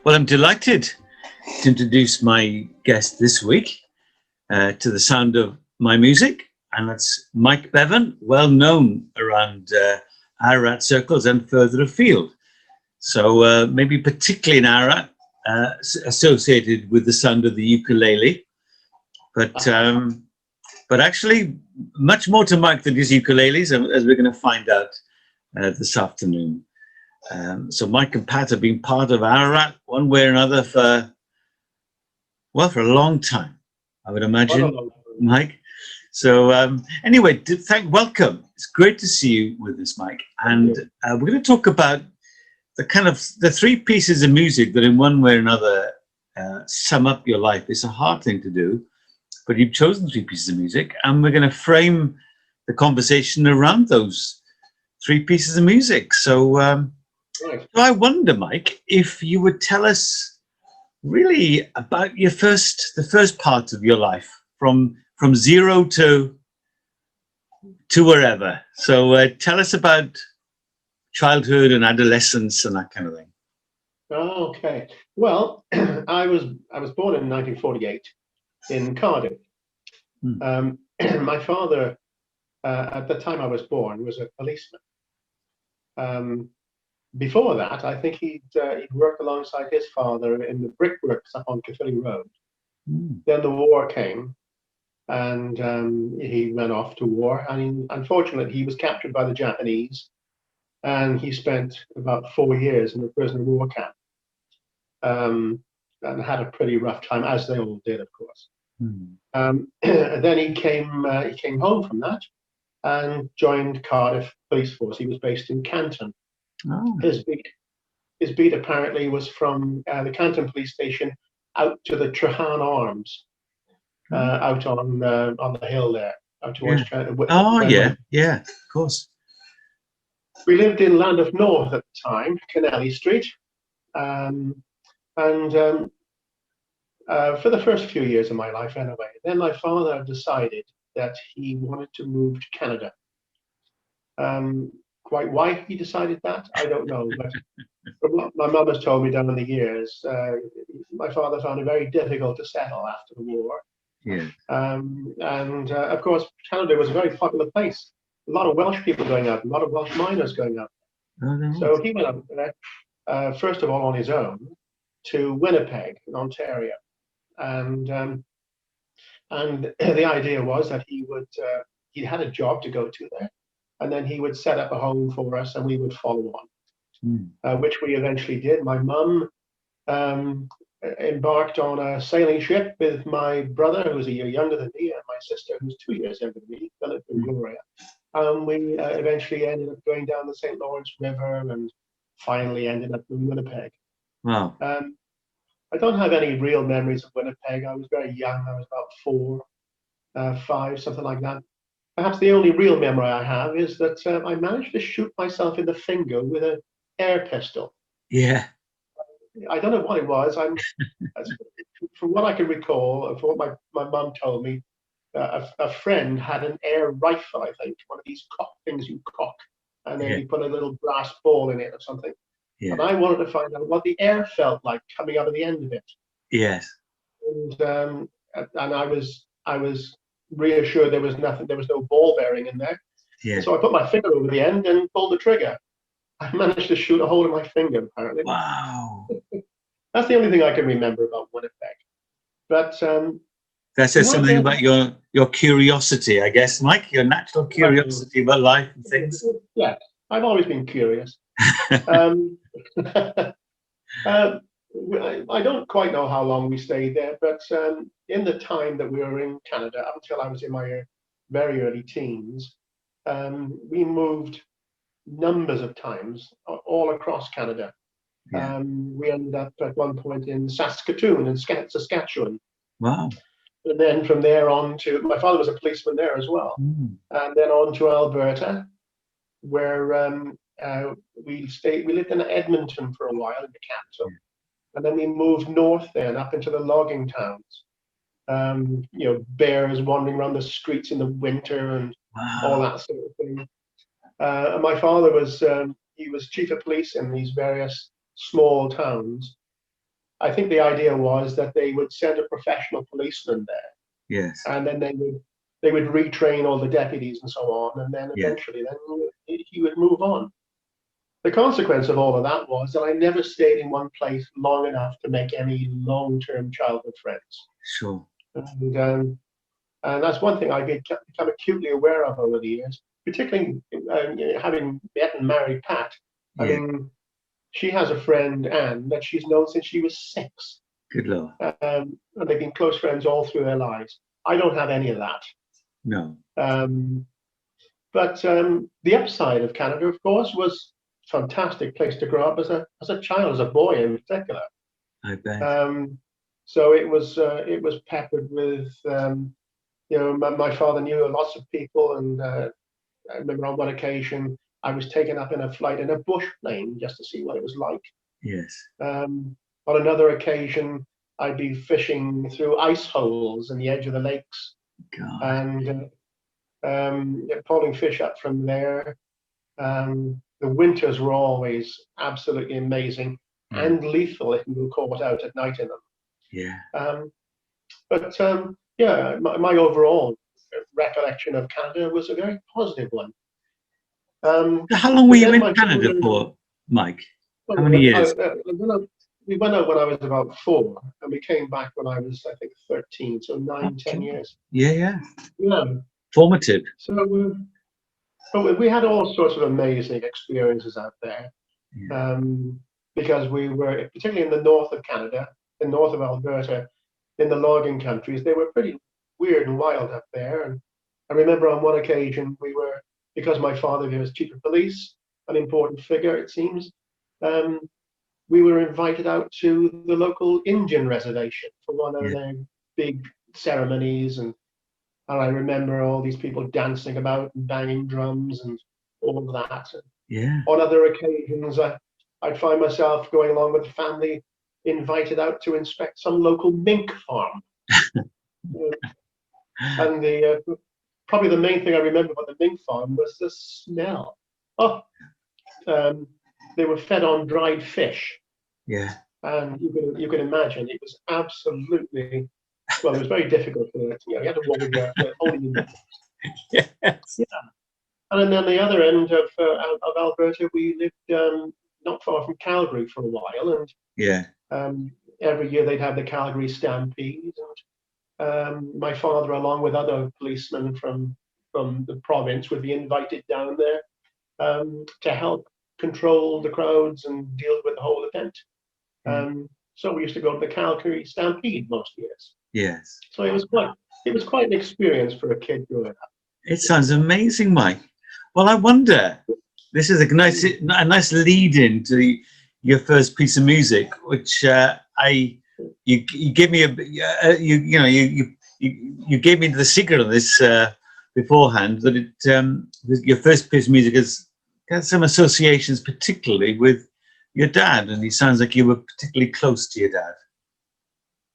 Well, I'm delighted to introduce my guest this week to the sound of my music, and that's Mike Beavan, well known around Ararat circles and further afield. So maybe particularly in Ararat, associated with the sound of the ukulele, but actually much more to Mike than his ukuleles, as we're going to find out this afternoon. So Mike and Pat have been part of Ararat one way or another for a long time, I would imagine, Mike. So anyway, welcome. It's great to see you with us, Mike. And we're going to talk about the three pieces of music that in one way or another sum up your life. It's a hard thing to do, but you've chosen three pieces of music, and we're going to frame the conversation around those three pieces of music. So so I wonder, Mike, if you would tell us really about the first part of your life, from zero to wherever. So tell us about childhood and adolescence and that kind of thing. Okay. Well, I was born in 1948 in Cardiff. My father, at the time I was born, was a policeman. Before that, I think he'd worked alongside his father in the brickworks up on Caerphilly Road. Then the war came, and he went off to war. And unfortunately, he was captured by the Japanese, and he spent about 4 years in a prisoner of war camp, and had a pretty rough time, as they all did, of course. Then he came home from that and joined Cardiff Police Force. He was based in Canton. His beat apparently was from the Canton Police Station out to the Trehan Arms, out on the hill there, out towards Canton. Of course. We lived in Llandaff North at the time, Kennelly Street, and for the first few years of my life anyway. Then my father decided that he wanted to move to Canada. Quite why he decided that, I don't know, but from what my mum has told me down the years, my father found it very difficult to settle after the war. Of course, Canada was a very popular place. A lot of Welsh people going out, a lot of Welsh miners going out. So he went up there, first of all on his own, to Winnipeg in Ontario. And the idea was that he had a job to go to there, and then he would set up a home for us, and we would follow on, which we eventually did. My mum embarked on a sailing ship with my brother, who was a year younger than me, and my sister, who's 2 years younger than me, Philip and Gloria. We eventually ended up going down the St. Lawrence River and finally ended up in Winnipeg. Wow. I don't have any real memories of Winnipeg. I was very young. I was about 4, 5, something like that. Perhaps the only real memory I have is that I managed to shoot myself in the finger with an air pistol. Yeah. I don't know what it was. From what I can recall, from what my mum told me, a friend had an air rifle, I think, one of these things you cock, and then you put a little brass ball in it or something. Yeah. And I wanted to find out what the air felt like coming out of the end of it. Yes. And I was reassured there was nothing, there was no ball bearing in there. Yeah. So I put my finger over the end and pulled the trigger. I managed to shoot a hole in my finger, apparently. Wow. That's the only thing I can remember about Winnipeg. But that says something about your curiosity, I guess, Mike. Your natural curiosity about life and things. Yeah, I've always been curious. I don't quite know how long we stayed there, but in the time that we were in Canada, up until I was in my very early teens, we moved numbers of times all across Canada. Yeah. We ended up at one point in Saskatoon in Saskatchewan. Wow. And then from there on to, my father was a policeman there as well. And then on to Alberta, where we lived in Edmonton for a while, in the capital. And then we moved north then up into the logging towns. Bears wandering around the streets in the winter and all that sort of thing. And my father was, he was chief of police in these various small towns. I think the idea was that they would send a professional policeman there, Yes. and then they would retrain all the deputies and so on, and then Yeah. eventually then he would move on. The consequence of all of that was that I never stayed in one place long enough to make any long-term childhood friends. Sure. And that's one thing I've become acutely aware of over the years, particularly having met and married Pat. I Yeah. mean, she has a friend, Anne, that she's known since she was 6. Good Lord. And they've been close friends all through their lives. I don't have any of that. No. But the upside of Canada, of course, was a fantastic place to grow up as a child, as a boy in particular. I bet. So it was peppered with, my father knew lots of people, and I remember on one occasion I was taken up in a flight in a bush plane just to see what it was like. Yes. On another occasion, I'd be fishing through ice holes in the edge of the lakes, God. and pulling fish up from there. The winters were always absolutely amazing and lethal if you were caught out at night in them. Yeah. My overall recollection of Canada was a very positive one. How long were you in my Canada children, for, Mike? How many years? We went out when I was about 4, and we came back when I was, I think, 13, so 9, 10 years. Yeah. Yeah. Formative. So we had all sorts of amazing experiences out there, because we were, particularly in the north of Canada, the north of Alberta, in the logging countries, they were pretty weird and wild up there. And I remember on one occasion because my father was chief of police, an important figure it seems, we were invited out to the local Indian reservation for one of their big ceremonies, and I remember all these people dancing about and banging drums and all of that. Yeah. On other occasions, I'd find myself going along with the family, invited out to inspect some local mink farm. And probably the main thing I remember about the mink farm was the smell. They were fed on dried fish. Yeah. And you can imagine it was absolutely, well, it was very difficult for it. You had to walk with your only. Yes. Yeah. And then on the other end of Alberta, we lived not far from Calgary for a while, and every year they'd have the Calgary Stampede, and my father, along with other policemen from the province, would be invited down there to help control the crowds and deal with the whole event. So we used to go to the Calgary Stampede most years. Yes. So it was quite an experience for a kid growing up. It sounds amazing, Mike. Well, I wonder. This is a nice lead in to your first piece of music, which you gave me you gave me the secret of this beforehand, that your first piece of music has got some associations, particularly with your dad, and he sounds like you were particularly close to your dad.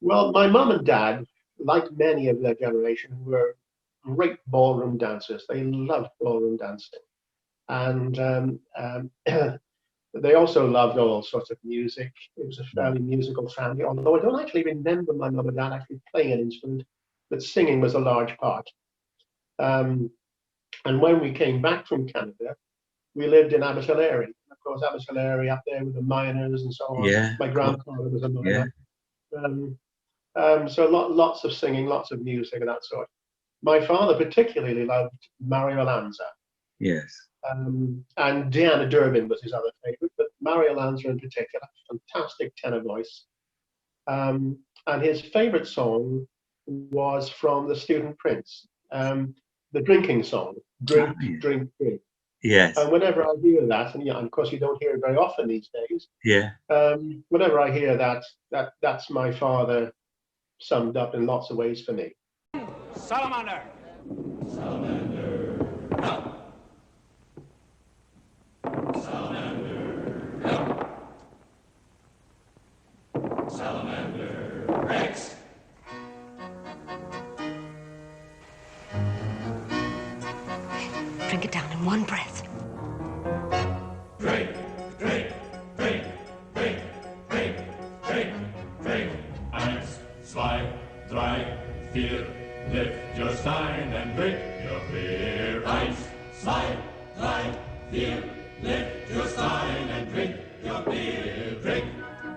Well, my mum and dad, like many of their generation, were great ballroom dancers. They loved ballroom dancing, and they also loved all sorts of music. It was a fairly musical family, although I don't actually remember my mum and dad actually playing an instrument, but singing was a large part. And when we came back from Canada, we lived in Abertillery. Of course, Abertillery up there with the miners and so on. Yeah. My grandfather was a miner. Yeah. So lots of singing, lots of music and that sort. My father particularly loved Mario Lanza. Yes. And Deanna Durbin was his other favorite, but Mario Lanza in particular, fantastic tenor voice. And his favorite song was from The Student Prince, the drinking song, Drink, Drink, Drink. Yes. And whenever I hear that, and of course you don't hear it very often these days. Yeah. Whenever I hear that's my father summed up in lots of ways for me. Salamander. Salamander. No. Salamander. No. Salamander. Rex. Drink it down in one breath. Drink, drink, drink, drink, drink, drink, wine and drink your beer. Ice, slide, glide, feel, lift your stein and drink your beer. Drink,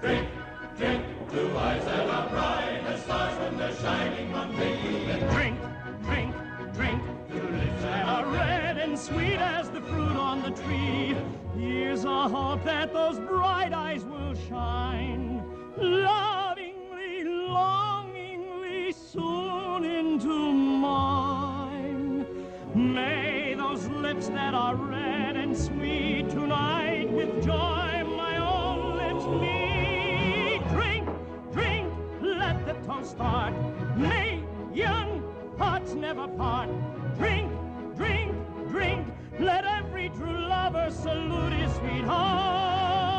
drink, drink, to eyes that are bright as stars when they're shining on me. And Drink, drink, drink, to lips that are red and sweet as the fruit on the tree. Here's a hope that those bright eyes will shine, lovingly, longingly, soon into mine. May those lips that are red and sweet tonight with joy my own lips meet. Drink, drink, let the toast start. May young hearts never part. Drink, drink, drink, let every true lover salute his sweetheart.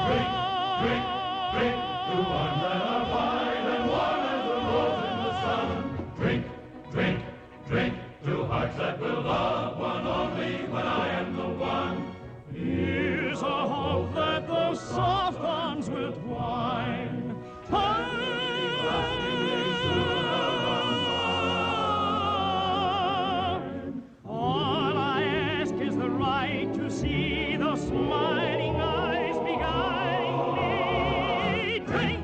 drink, drink, drink, to arms that are wide and warm as the rose in the sun. Drink, drink, drink, to hearts that will love one only when I am the one. Here's a hope that those soft arms will twine. All I ask is the right to see those smiling eyes beguile me. Drink,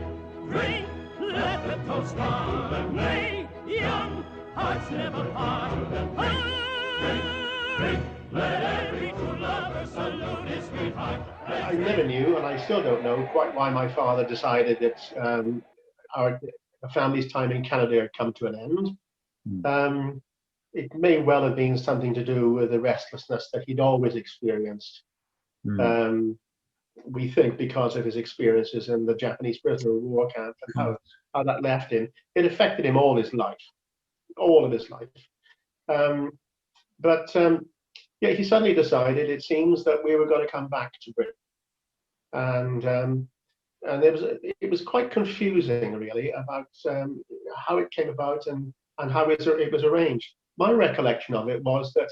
drink, let the toast start. May young hearts never part. Drink, let every true lover salute his sweetheart. I never knew, and I still don't know quite why my father decided that our family's time in Canada had come to an end. It may well have been something to do with the restlessness that he'd always experienced. We think because of his experiences in the Japanese prisoner of war camp and how that left him. It affected him all his life, all of his life. Yeah, he suddenly decided, it seems, that we were going to come back to Britain, and it was quite confusing, really, about how it came about and how it was arranged. My recollection of it was that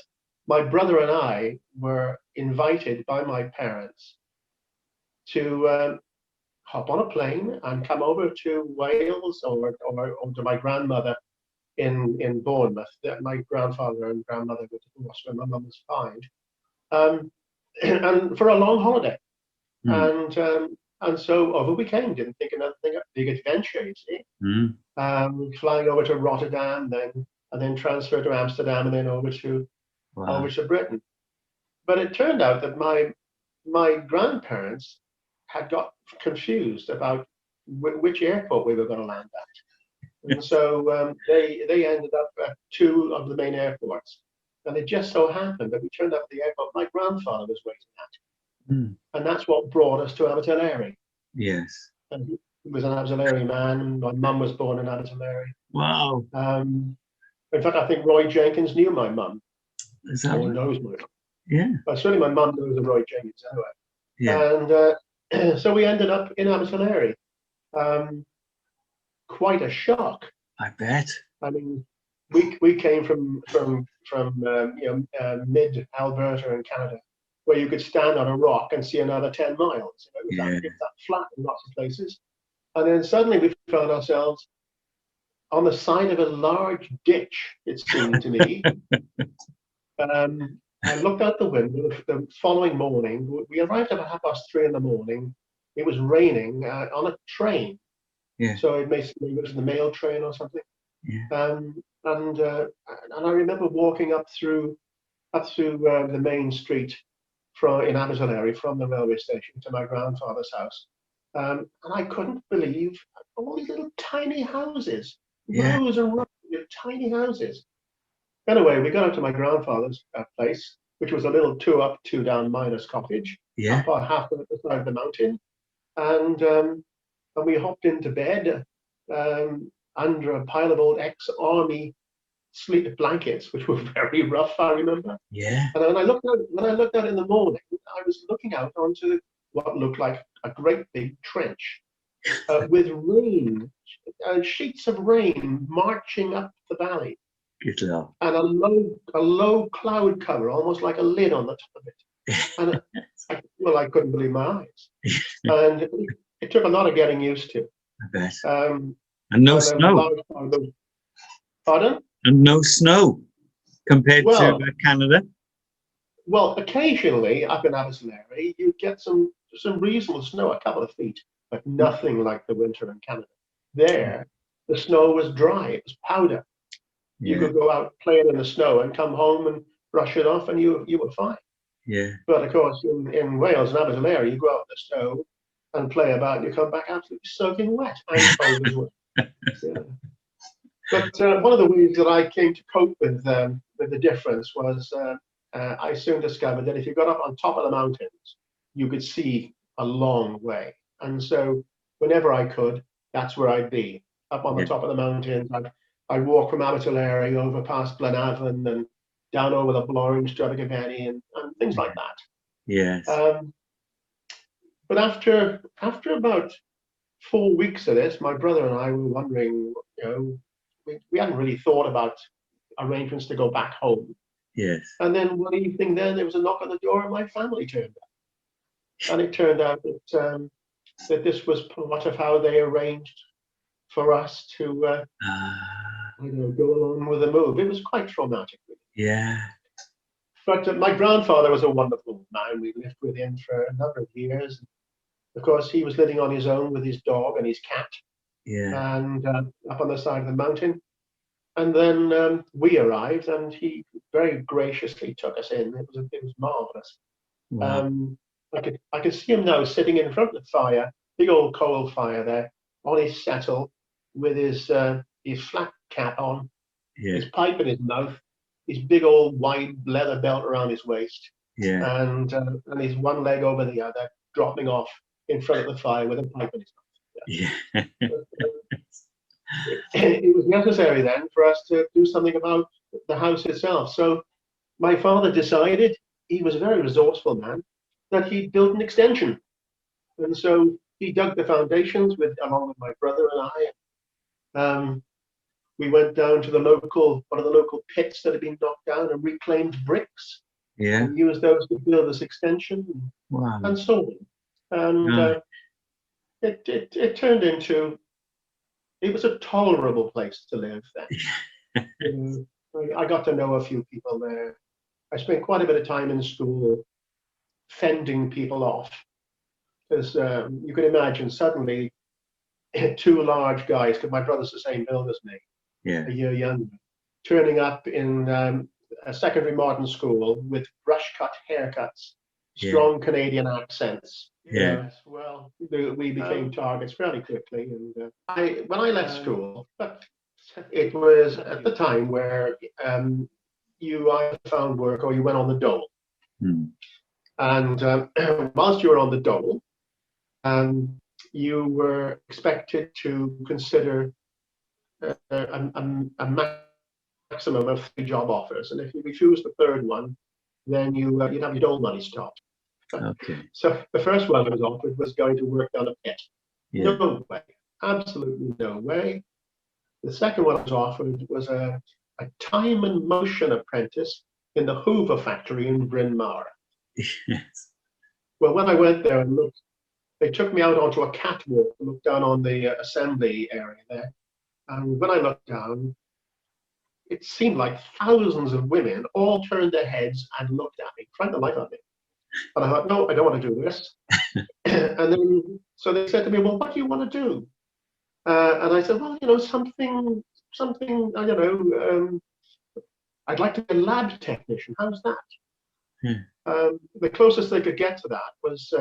my brother and I were invited by my parents to hop on a plane and come over to Wales or to my grandmother in Bournemouth. My grandfather and grandmother were divorced when my mum was 5, and for a long holiday. And so over we came. Didn't think another thing, a big adventure, you see. Flying over to Rotterdam, and then transfer to Amsterdam, and then over to Britain. But it turned out that my grandparents had got confused about which airport we were going to land at. And so they ended up at 2 of the main airports. And it just so happened that we turned up at the airport my grandfather was waiting at. And that's what brought us to Abertillery. Yes. And he was an Abertillery man. My mum was born in Abertillery. Wow. In fact, I think Roy Jenkins knew my mum. Is that Or right? knows my mum. Yeah. But certainly my mum knows Roy Jenkins anyway. Yeah. And so we ended up in Abertillery. Quite a shock. I bet. I mean, we came from mid Alberta in Canada, where you could stand on a rock and see another 10 miles. You know, it was that flat in lots of places. And then suddenly we found ourselves on the side of a large ditch, it seemed to me. I looked out the window the following morning. We arrived at 3:30 in the morning. It was raining on a train. Yeah. So it was the mail train or something. Yeah. And I remember walking up through the main street in Abertillery from the railway station to my grandfather's house, and I couldn't believe all these little tiny houses, rows and rows of tiny houses. Anyway, we got up to my grandfather's place, which was a little 2 up, 2 down minus cottage, about half the side of the mountain, and we hopped into bed under a pile of old ex-army sleep blankets, which were very rough, I remember. Yeah. And when I looked out in the morning, I was looking out onto what looked like a great big trench with rain, sheets of rain marching up the valley. Good luck. And a low cloud cover, almost like a lid on the top of it. And I couldn't believe my eyes. And it took a lot of getting used to. I bet. And no snow. Pardon? And no snow. compared to Well, Canada? well, occasionally up in Aberystwyth, you get some reasonable snow, a couple of feet, but nothing like the winter in Canada. There, the snow was dry; it was powder. You Yeah, could go out playing in the snow and come home and brush it off, and you were fine. yeah, But of course, in Wales and Aberystwyth, you go out in the snow and play about, and you come back absolutely soaking wet and cold as well. Yeah. But one of the ways that I came to cope with the difference was I soon discovered that if you got up on top of the mountains, you could see a long way. And so whenever I could, that's where I'd be, up on the yeah, top of the mountains. I'd walk from Aberystwyth over past Beavan and down over the Blorens to Abergavenny and things like that. yes. But after about 4 weeks of this, my brother and I were wondering, we hadn't really thought about arrangements to go back home. Yes. And then one evening, there was a knock on the door, and my family turned up. And it turned out that this was part of how they arranged for us to, go along with the move. It was quite traumatic. Yeah. But my grandfather was a wonderful man. We lived with him for a number of years. Of course, he was living on his own with his dog and his cat, Yeah. and up on the side of the mountain. And then we arrived, and he very graciously took us in. It was marvelous. Wow. I could see him now sitting in front of the fire, big old coal fire there, on his settle, with his flat cap on, Yeah. his pipe in his mouth, his big old wide leather belt around his waist, Yeah. and his one leg over the other, dropping off in front of the fire with a pipe in his mouth. Yeah. It was necessary then for us to do something about the house itself. So my father decided, he was a very resourceful man, that he'd build an extension. And so he dug the foundations along with my brother and I. We went down to one of the local pits that had been knocked down and reclaimed bricks Yeah. and used those to build this extension Wow. and so on. And it turned into, it was a tolerable place to live then. I got to know a few people there. I spent quite a bit of time in school fending people off, because you can imagine suddenly two large guys, because my brother's the same build as me, Yeah. a year younger, turning up in a secondary modern school with brush cut haircuts, strong Canadian accents. Yeah. Yes, well, we became targets fairly quickly. And when I left school, it was at the time where you either found work or you went on the dole. And whilst you were on the dole, you were expected to consider a maximum of 3 job offers. And if you refused the third one, then you'd have your dole money stopped. Okay. So the first one I was offered was going to work down a pit. Yeah. No way, absolutely no way. The second one I was offered was a time and motion apprentice in the Hoover factory in Bryn Mawr. Yes. Well, when I went there and looked, they took me out onto a catwalk to look down on the assembly area there. And when I looked down, it seemed like thousands of women all turned their heads and looked at me, frightened the life out of me. And I thought, no, I don't want to do this. And then, so they said to me, well, what do you want to do? And I said, well, something, I don't know, I'd like to be a lab technician. How's that? The closest they could get to that was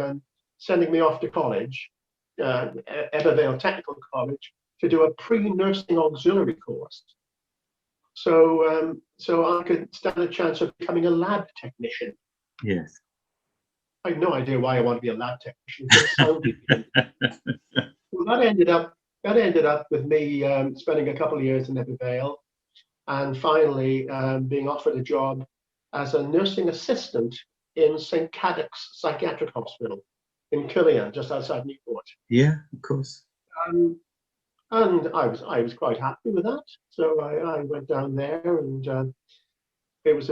sending me off to college, Evervale Technical College, to do a pre-nursing auxiliary course. So I could stand a chance of becoming a lab technician. Yes. I had no idea why I wanted to be a lab technician. It sounded well, that ended up with me spending a couple of years in Evervale, and finally being offered a job as a nursing assistant in St. Cadoc's Psychiatric Hospital in Killian, just outside Newport. Yeah, of course. And I was quite happy with that. So I went down there, and it was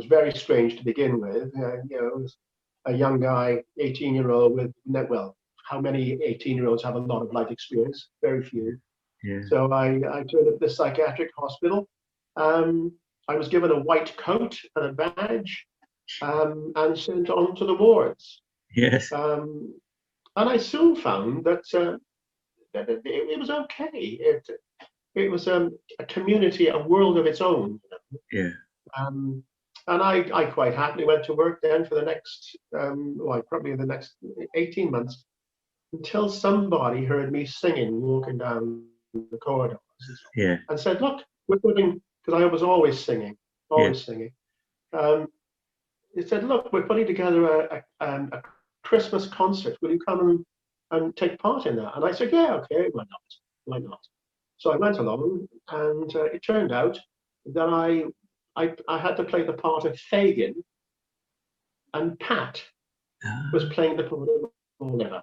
very strange to begin with. It was a young guy, 18-year-old with, well, how many 18-year-olds have a lot of life experience? Very few. Yeah. So I turned up this psychiatric hospital. I was given a white coat and a badge, and sent on to the wards. Yes. And I soon found that, that it was okay. It was a community, a world of its own. Yeah. And I quite happily went to work then for the next, probably the next 18 months, until somebody heard me singing, walking down the corridors, Yeah. and said, "Look, we're putting," because I was always singing, always singing. He said, "Look, we're putting together a Christmas concert. Will you come and take part in that?" And I said, "Yeah, okay, why not? Why not?" So I went along, and it turned out that I had to play the part of Fagin, and Pat was playing the part of Oliver.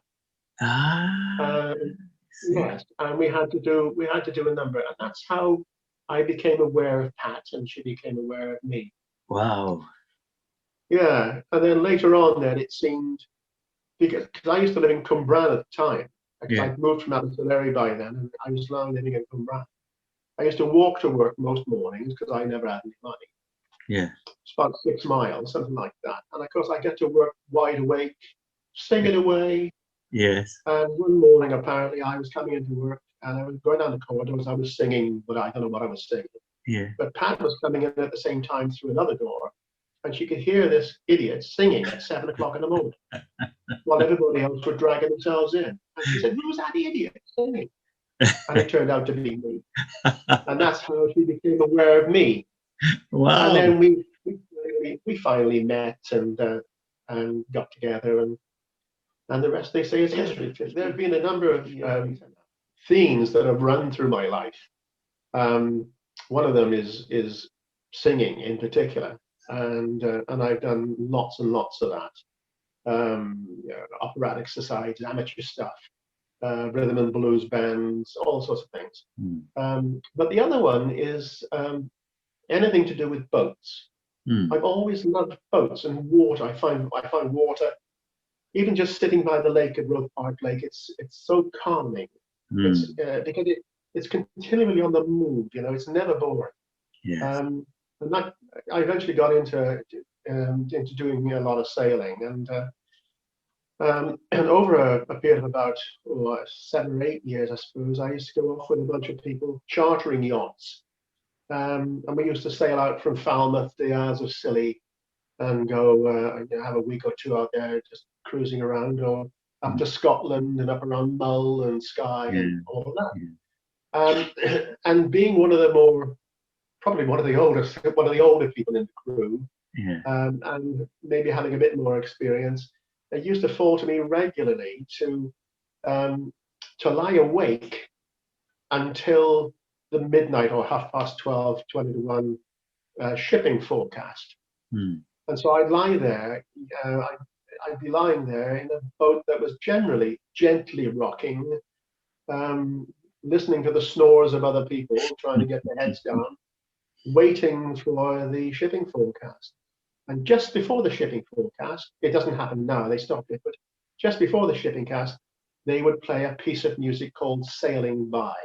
Yes, and we had to do a number, and that's how I became aware of Pat, and she became aware of me. Wow. Yeah, and then later on, then it seemed, because I used to live in Cwmbran at the time. Yeah. I'd moved from Abertillery by then, and I was now living in Cwmbran. I used to walk to work most mornings because I never had any money. Yeah. It's about 6 miles, something like that. And of course, I get to work wide awake, singing away. Yes. And one morning, apparently, I was coming into work and I was going down the corridors. I was singing, but I don't know what I was singing. Yeah. But Pat was coming in at the same time through another door, and she could hear this idiot singing at 7 o'clock in the morning while everybody else were dragging themselves in. And she said, "Who's that idiot singing?" And it turned out to be me. And that's how she became aware of me. Wow. And then we finally met and got together, and the rest, they say, is history. There have been a number of themes that have run through my life. One of them is singing in particular, and I've done lots and lots of that. Operatic societies, amateur stuff, rhythm and blues bands, all sorts of things. But the other one is anything to do with boats. I've always loved boats and water. I find water, even just sitting by the lake at Roe Park Lake, it's so calming. It's because it's continually on the move. It's never boring. Yes. And that, I eventually got into doing a lot of sailing, and over a period of about 7 or 8 years, I suppose, I used to go off with a bunch of people chartering yachts. And we used to sail out from Falmouth to the Isles of Scilly and go have a week or two out there just cruising around, or up to Scotland and up around Mull and Skye and all of that. And being one of the probably one of the older people in the crew, and maybe having a bit more experience, it used to fall to me regularly to lie awake until the midnight or 12:30, 20 to 1 shipping forecast. And so I'd lie there, I'd be lying there in a boat that was generally gently rocking, listening to the snores of other people, trying to get their heads down, waiting for the shipping forecast. And just before the shipping forecast, it doesn't happen now, they stopped it, but just before the shipping cast, they would play a piece of music called Sailing By.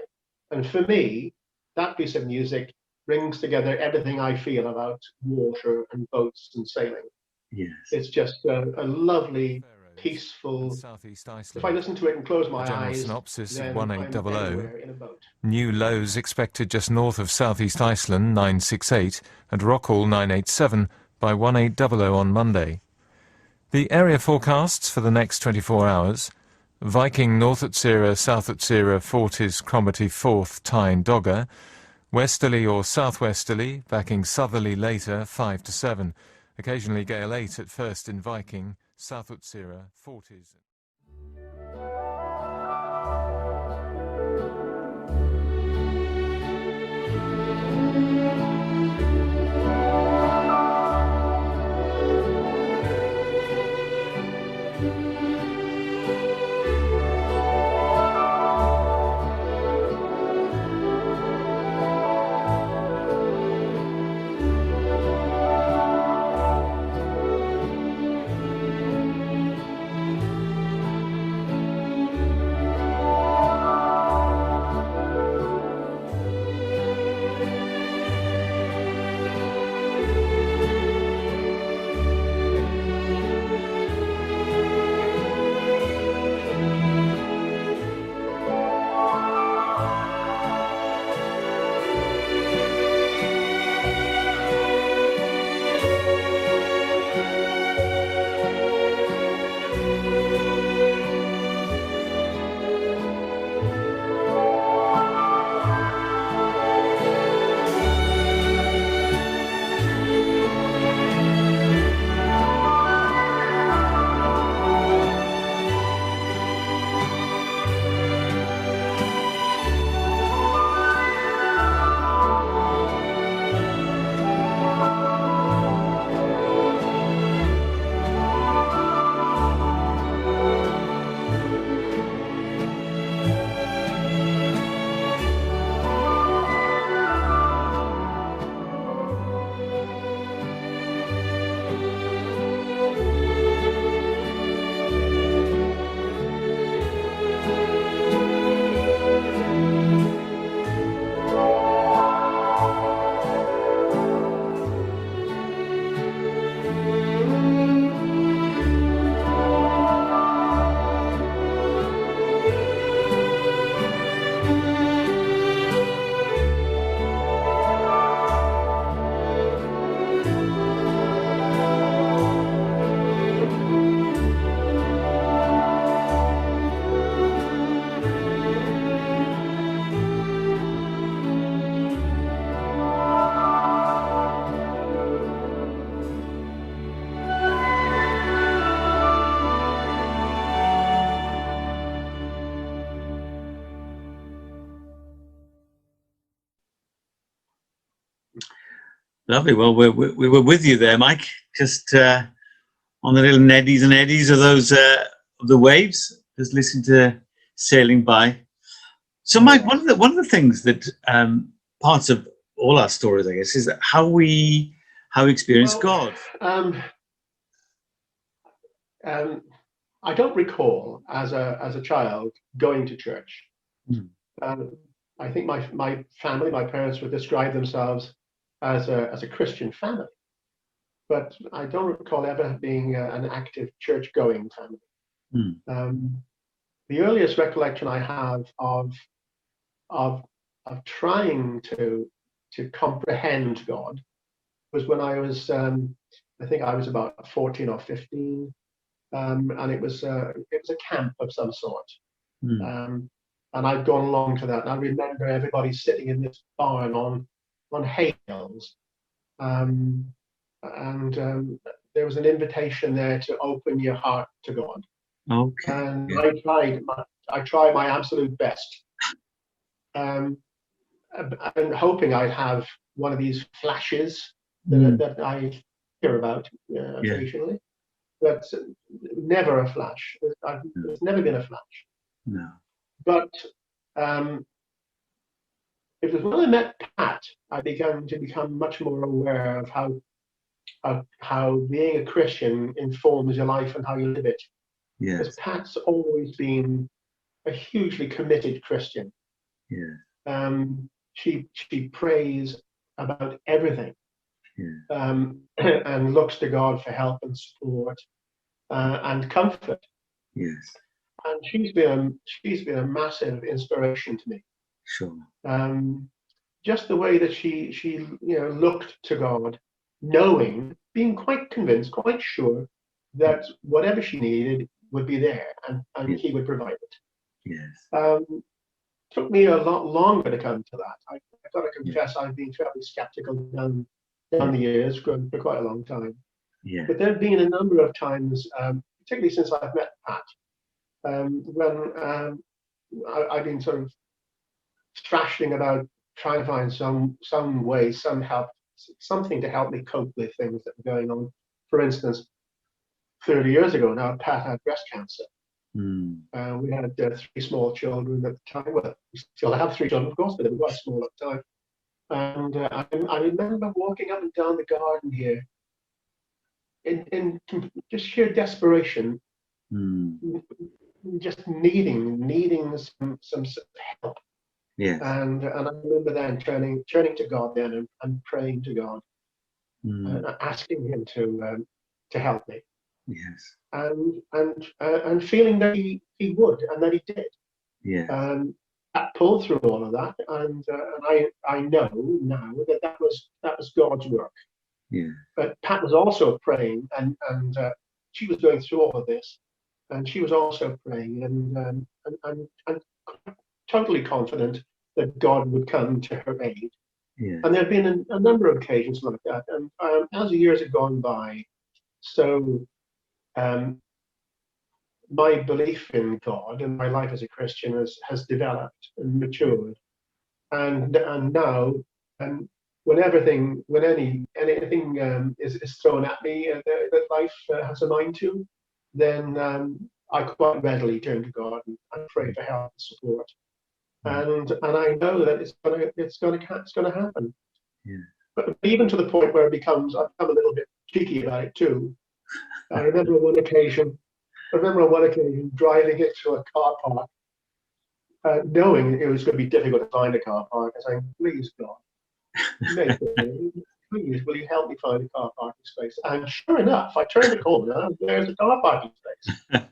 And for me, that piece of music brings together everything I feel about water and boats and sailing. Yes. It's just a lovely, peaceful. Southeast Iceland. If I listen to it and close my General eyes, synopsis then at I'm 1800. anywhere in a boat. New lows expected just north of Southeast Iceland 968 and Rockall 987 by 1800 on Monday. The area forecasts for the next 24 hours: Viking north at Sira, south at Sira, Fortis, Cromarty, Forth, Tyne, Dogger. Westerly or southwesterly, backing southerly later 5 to 7. Occasionally gale 8 at first in Viking, south at Sira, Fortis. Lovely. Well, we were with you there, Mike, just on the little neddies and eddies of those of the waves, just listening to sailing by. So, Mike, one of the things that parts of all our stories, I guess, is how we experience God. I don't recall as a child going to church. I think my family, my parents would describe themselves as a Christian family, but I don't recall ever being an active church-going family. The earliest recollection I have of trying to comprehend God was when I was I think I was about 14 or 15, and it was a camp of some sort. And I'd gone along to that, and I remember everybody sitting in this barn on hay bales, and there was an invitation there to open your heart to God. Okay. And I tried my absolute best, and hoping I'd have one of these flashes that I hear about occasionally, but never a flash. There's never been a flash. No. But it was when I met Pat, I began to become much more aware of how being a Christian informs your life and how you live it. Yes. Because Pat's always been a hugely committed Christian. Yeah. She prays about everything, Yeah. and looks to God for help and support and comfort. Yes. And she's been a massive inspiration to me. Sure. Just the way that she looked to God, being quite convinced, quite sure that whatever she needed would be there, and He would provide it. Yes. Took me a lot longer to come to that. I've got to confess, I've been fairly skeptical down the years for quite a long time. Yeah. But there have been a number of times, particularly since I've met Pat, when I've been sort of thrashing about trying to find some way, some help, something to help me cope with things that were going on. For instance, 30 years ago now, Pat had breast cancer. We had 3 small children at the time. Well, we still have 3 children, of course, but they were quite small at the time. And I remember walking up and down the garden here in just sheer desperation, just needing some help. Yes. And I remember then turning to God then and praying to God, and asking Him to help me. Yes. And feeling that he would, and that He did. Yes. That pulled through all of that, and I know now that was God's work. Yeah. But Pat was also praying, and she was going through all of this, and she was also praying, and totally confident that God would come to her aid. Yeah. And there have been a number of occasions like that. And as the years have gone by, so my belief in God and my life as a Christian has developed and matured. And now, when anything is thrown at me that life has a mind to, then I quite readily turn to God and pray for help and support. And I know that it's going to happen. Yeah. But even to the point where I've become a little bit cheeky about it too. I remember on one occasion driving into a car park, knowing it was going to be difficult to find a car park, and saying, "Please God, please will you help me find a car parking space?" And sure enough, I turned the corner and there's a car parking space.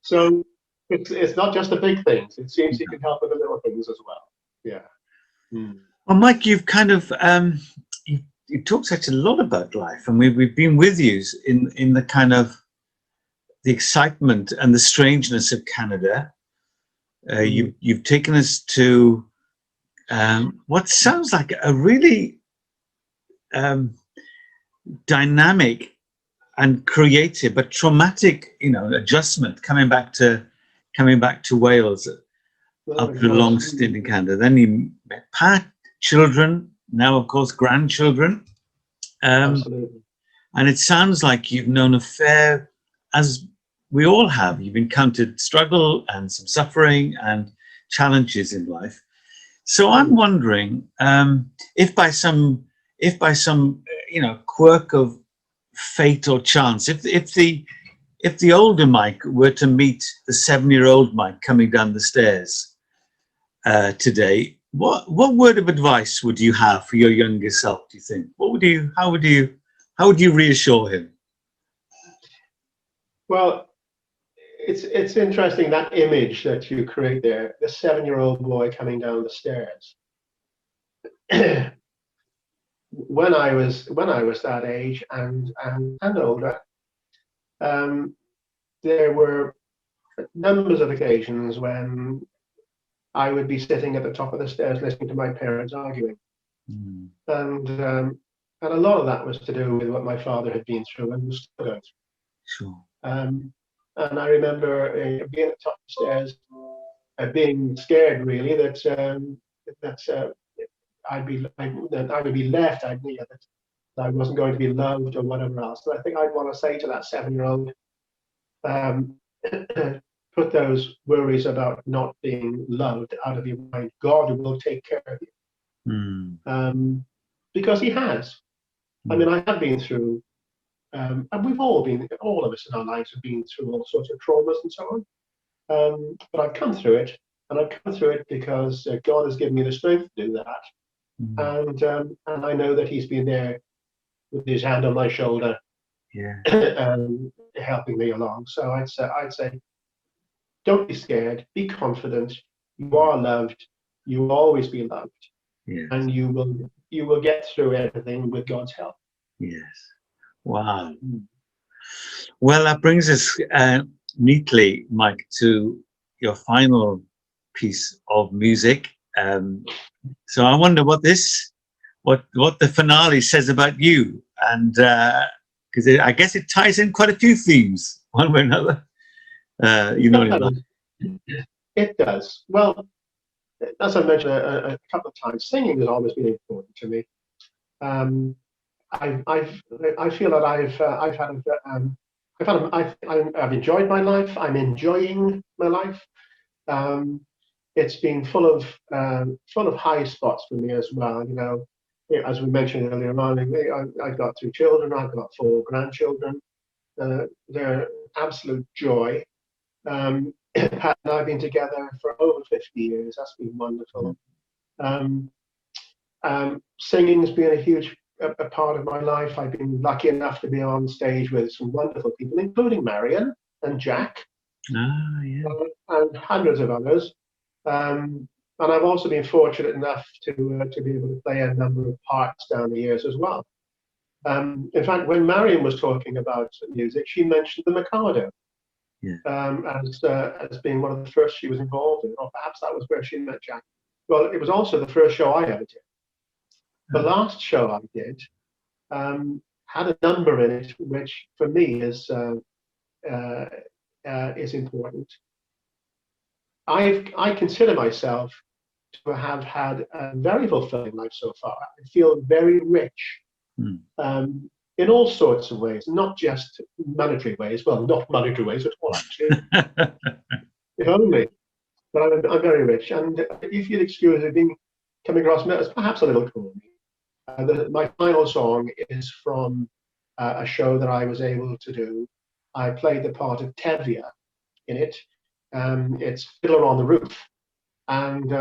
So it's not just the big things. It seems you can help with the little things as well. Yeah. Well, Mike, you've kind of you talk such a lot about life, and we've been with you in the kind of the excitement and the strangeness of Canada. You've taken us to what sounds like a really dynamic and creative but traumatic, adjustment coming back to Wales after a long stint in Canada. Then you met Pat, children, now of course grandchildren. Absolutely. And it sounds like you've known a fair, as we all have, you've encountered struggle and some suffering and challenges in life. So I'm wondering if by some quirk of fate or chance, if the older Mike were to meet the 7-year-old Mike coming down the stairs today, what word of advice would you have for your younger self? Do you think? How would you reassure him? Well, it's interesting, that image that you create there, the 7-year-old boy coming down the stairs. when I was that age and older, there were numbers of occasions when I would be sitting at the top of the stairs listening to my parents arguing, and a lot of that was to do with what my father had been through and was still going through. Sure. And I remember being at the top of the stairs, being scared really that I would be left. That I wasn't going to be loved or whatever else. And I think I'd want to say to that 7-year-old, put those worries about not being loved out of your mind. God will take care of you, because He has. I mean, I have been through. And all of us in our lives have been through all sorts of traumas and so on. But I've come through it, and I've come through it because God has given me the strength to do that. And I know that He's been there with His hand on my shoulder, helping me along. So I'd say, don't be scared. Be confident. You are loved. You will always be loved, and you will get through everything with God's help. Yes. Wow. Well, that brings us neatly, Mike, to your final piece of music. So I wonder what the finale says about you, and because I guess it ties in quite a few themes, one way or another. It does. Well, as I mentioned a couple of times, singing has always been important to me. I feel that I've enjoyed my life. I'm enjoying my life. It's been full of high spots for me as well. You know, as we mentioned earlier on, I've got 3 children. I've got 4 grandchildren. They're absolute joy. Pat and I've been together for over 50 years. That's been wonderful. Singing's been a huge a part of my life. I've been lucky enough to be on stage with some wonderful people, including Marion and Jack, and hundreds of others. And I've also been fortunate enough to be able to play a number of parts down the years as well. In fact, when Marion was talking about music, she mentioned the Mikado as being one of the first she was involved in, or perhaps that was where she met Jack. Well, it was also the first show I ever did. The last show I did had a number in it, which for me is important. I consider myself to have had a very fulfilling life so far. I feel very rich in all sorts of ways, not just monetary ways. Well, not monetary ways at all, actually. If only. But I'm very rich. And if you'd excuse it being coming across as perhaps a little corny, my final song is from a show that I was able to do. I played the part of Tevye in it. It's Fiddler on the Roof. And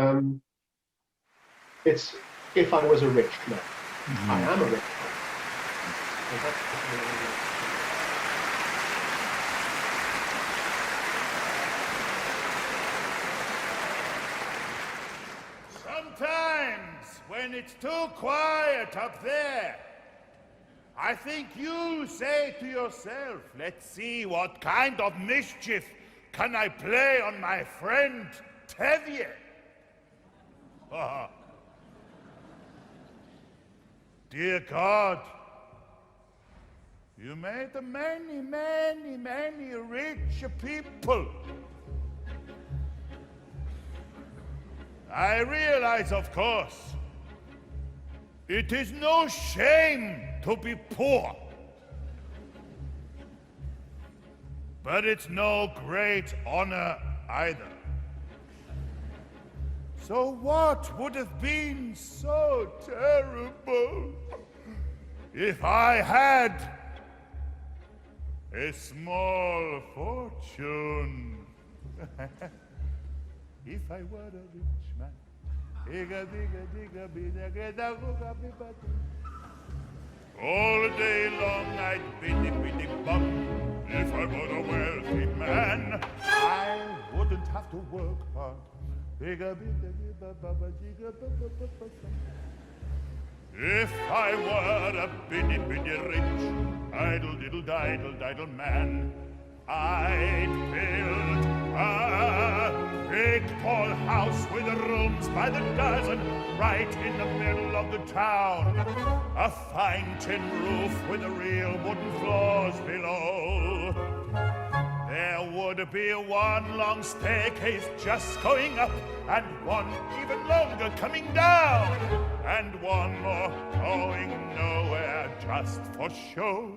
it's If I Was a Rich Man. I am a rich man. Sometimes, when it's too quiet up there, I think you say to yourself, let's see what kind of mischief can I play on my friend Tevye. Dear God, you made many, many, many rich people. I realize, of course, It is no shame to be poor. But it's no great honor either. So what would have been so terrible if I had a small fortune? If I were a rich man. All day long I'd biddy-biddy-bum. If I were a wealthy man, I wouldn't have to work hard. If I were a biddy-biddy rich, idle-diddle-diddle man, I'd build a big tall house with rooms by the dozen right in the middle of the town. A fine tin roof with real wooden floors below. There would be one long staircase just going up, and one even longer coming down, and one more going nowhere just for show.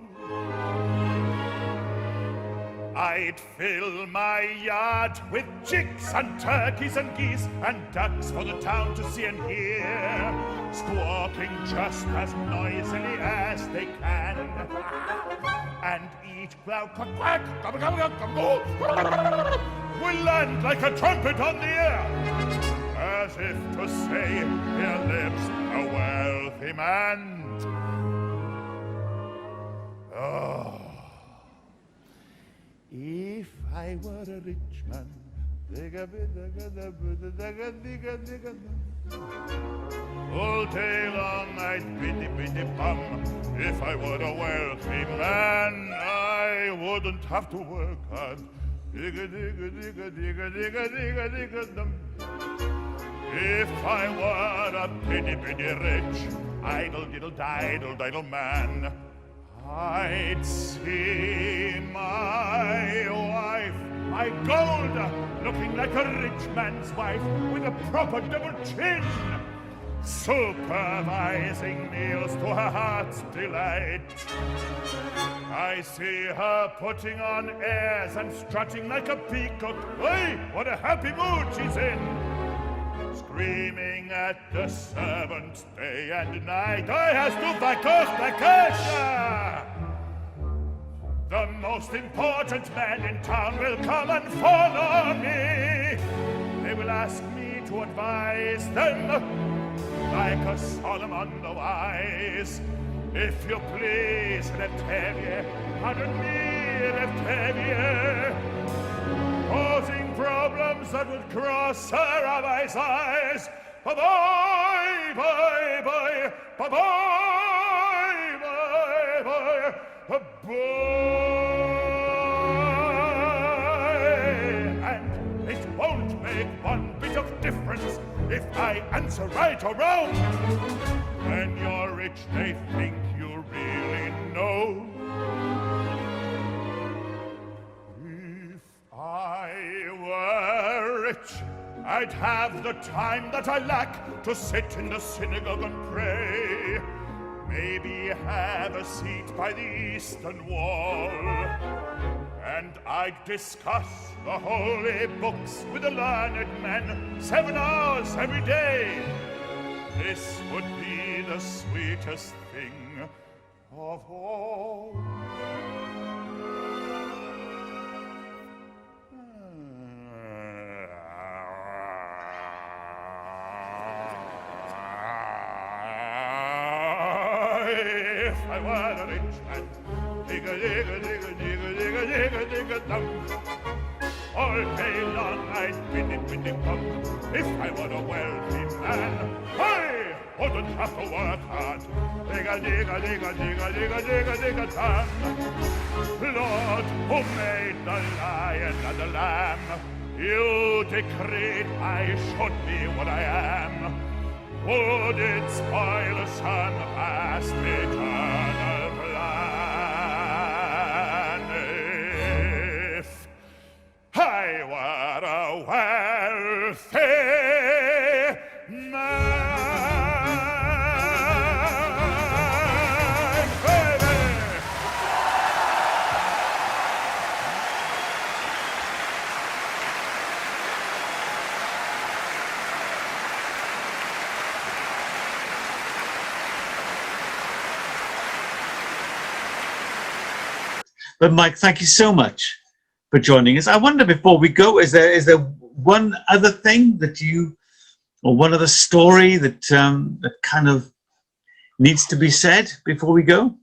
I'd fill my yard with chicks and turkeys and geese and ducks for the town to see and hear, squawking just as noisily as they can. And each quack, quack, quack, gobble, gobble, gobble, gobble, will land like a trumpet on the air, as if to say, here lives a wealthy man. Oh. If I were a rich man, all day long I'd biddy-biddy-bum. If I were a wealthy man, I wouldn't have to work hard. Digga-digga-digga-digga-digga-digga-digga-dum. If I were a biddy-biddy rich, idle-diddle-diddle-diddle man, I'd see my wife, my gold, looking like a rich man's wife with a proper double chin, supervising meals to her heart's delight. I see her putting on airs and strutting like a peacock. Hey, what a happy mood she's in! Screaming at the servants day and night, I has to vacation! The most important man in town will come and follow me. They will ask me to advise them like a Solomon the wise. If you please, Lieutenant, pardon me, Lieutenant, posing problems that would cross her rabbi's eyes. Bye-bye, bye-bye, bye-bye, bye-bye, bye-bye. And it won't make one bit of difference if I answer right or wrong. When you're rich, they think you really know. If I were rich, I'd have the time that I lack to sit in the synagogue and pray. Maybe have a seat by the eastern wall. And I'd discuss the holy books with the learned men 7 hours every day. This would be the sweetest thing of all. If I were a rich man, digga-digga-digga-digga-digga-digga-digga-dum. All day long I'd biddy-biddy-bum. If I were a wealthy man, I wouldn't have to work hard. Digga-digga-digga-digga-digga-digga-digga-dum. Lord, who made the lion and the lamb, you decreed I should be what I am. Would it spoil some vast eternal plan if I were a wealthy man? But Mike, thank you so much for joining us. I wonder, before we go, is there one other thing that you, or one other story that that kind of needs to be said before we go?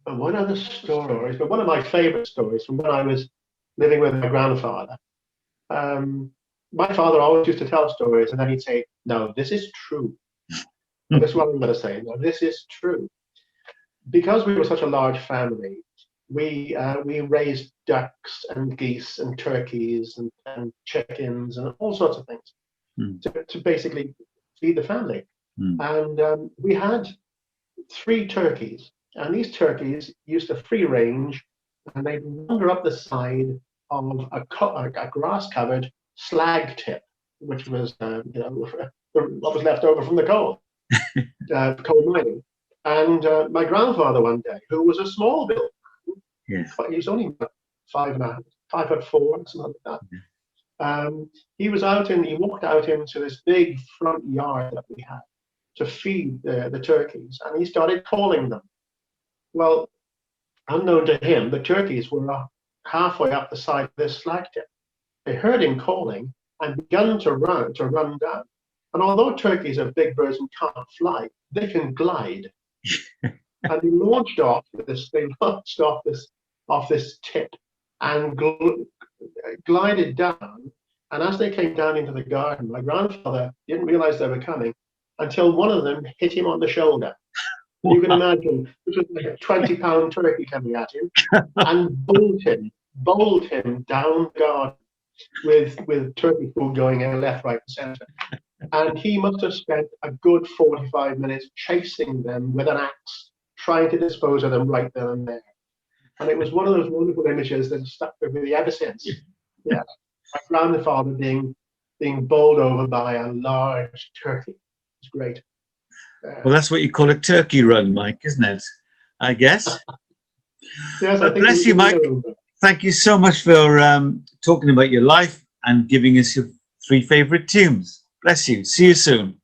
And one other story, but one of my favourite stories from when I was living with my grandfather. My father always used to tell stories, and then he'd say, "No, this is true." And this is what I'm going to say. No, this is true. Because we were such a large family, we raised ducks and geese and turkeys and chickens and all sorts of things to basically feed the family. And we had 3 turkeys, and these turkeys used to free range, and they'd wander up the side of a grass-covered slag tip, which was what was left over from the coal mining. And my grandfather one day, who was a small build, but he's only about 5'4", something like that. He walked out into this big front yard that we had to feed the turkeys, and he started calling them. Well, unknown to him, the turkeys were halfway up the side of this slag tip. They heard him calling and began to run down. And although turkeys are big birds and can't fly, they can glide. And they launched off this tip and glided down. And as they came down into the garden, my grandfather didn't realize they were coming until one of them hit him on the shoulder. You can imagine, this was like a 20-pound turkey coming at him and bowled him down the garden with turkey food going in left, right, and center. And he must have spent a good 45 minutes chasing them with an axe, trying to dispose of them right then and there. And it was one of those wonderful images that has stuck with me ever since. Yeah, my grandfather being bowled over by a large turkey. It's great. Well, that's what you call a turkey run, Mike, isn't it? I guess. Yes, But bless you, Mike. Thank you so much for talking about your life and giving us your 3 favourite tunes. Bless you. See you soon.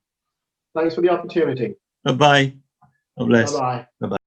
Thanks for the opportunity. Bye-bye. God bless. Bye-bye. Bye-bye.